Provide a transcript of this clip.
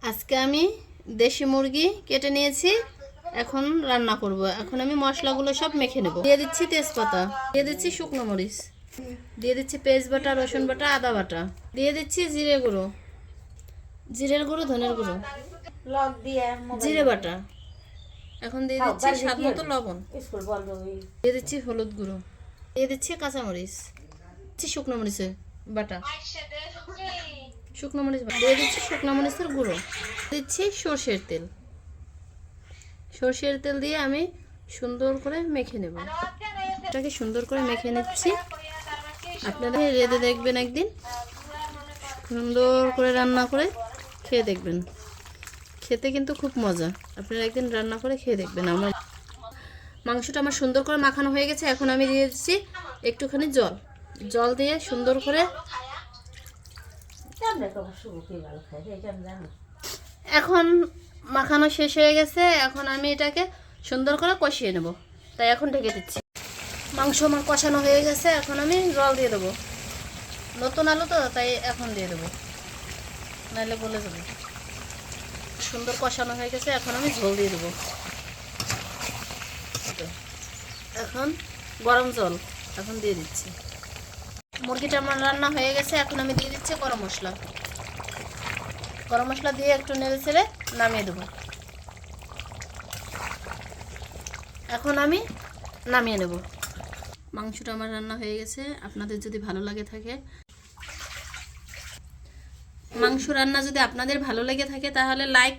আজকে আমি দেশি মুরগি কেটে নিয়েছি। এখন রান্না করব। এখন আমি মশলাগুলো সব মেখে নেব। দিয়ে দিচ্ছি তেজপাতা, দিয়ে দিচ্ছি শুকনো মরিচ, দিয়ে দিচ্ছি পেঁয়াজ বাটা, রসুন বাটা, আদা বাটা, দিয়ে দিচ্ছি জিরে গুঁড়ো, জিরের গুঁড়ো, ধনের গুঁড়ো, জিরে বাটা। এখন দিয়ে দিচ্ছি স্বাদ মতো লবণ, দিয়ে দিচ্ছি হলুদ গুঁড়ো, দিয়ে দিচ্ছি কাঁচামরিচ, দিচ্ছি শুকনো মরিচের বাটা, শুকনো মরিচ দিয়ে দিচ্ছি, শুকনো মরিচের গুঁড়ো, দিচ্ছি সর্ষের তেল। সর্ষের তেল দিয়ে আমি সুন্দর করে মেখে নেব। এটাকে সুন্দর করে মেখে নিচ্ছি। আপনারা রেঁধে দেখবেন, একদিন সুন্দর করে রান্না করে খেয়ে দেখবেন। খেতে কিন্তু খুব মজা। আপনারা একদিন রান্না করে খেয়ে দেখবেন। আমার মাংসটা আমার সুন্দর করে মাখানো হয়ে গেছে। এখন আমি দিয়ে দিচ্ছি একটুখানি জল। জল দিয়ে সুন্দর করে এখন মাখানো শেষ হয়ে গেছে। এখন আমি এটাকে সুন্দর করে কষিয়ে নেব। তাই এখন ঢেকে দিচ্ছি। মাংস আমার কষানো হয়ে গেছে। এখন আমি জল দিয়ে দেবো। নতুন আলু তো, তাই এখন দিয়ে দেবো, নাহলে গলে যাবে। সুন্দর কষানো হয়ে গেছে। এখন আমি ঝোল দিয়ে দেবো। এখন গরম জল এখন দিয়ে দিচ্ছি। মুরগিটা আমার রান্না হয়ে গেছে। এখন আমি দিয়ে দিচ্ছি গরম মশলা। গরম মশলা দিয়ে একটু নেড়ে ছেড়ে নামিয়ে দেবো। এখন আমি নামিয়ে নেব। মাংসটা আমার রান্না হয়ে গেছে। আপনাদের যদি ভালো লাগে থাকে, মাংস রান্না যদি আপনাদের ভালো লেগে থাকে তাহলে লাইক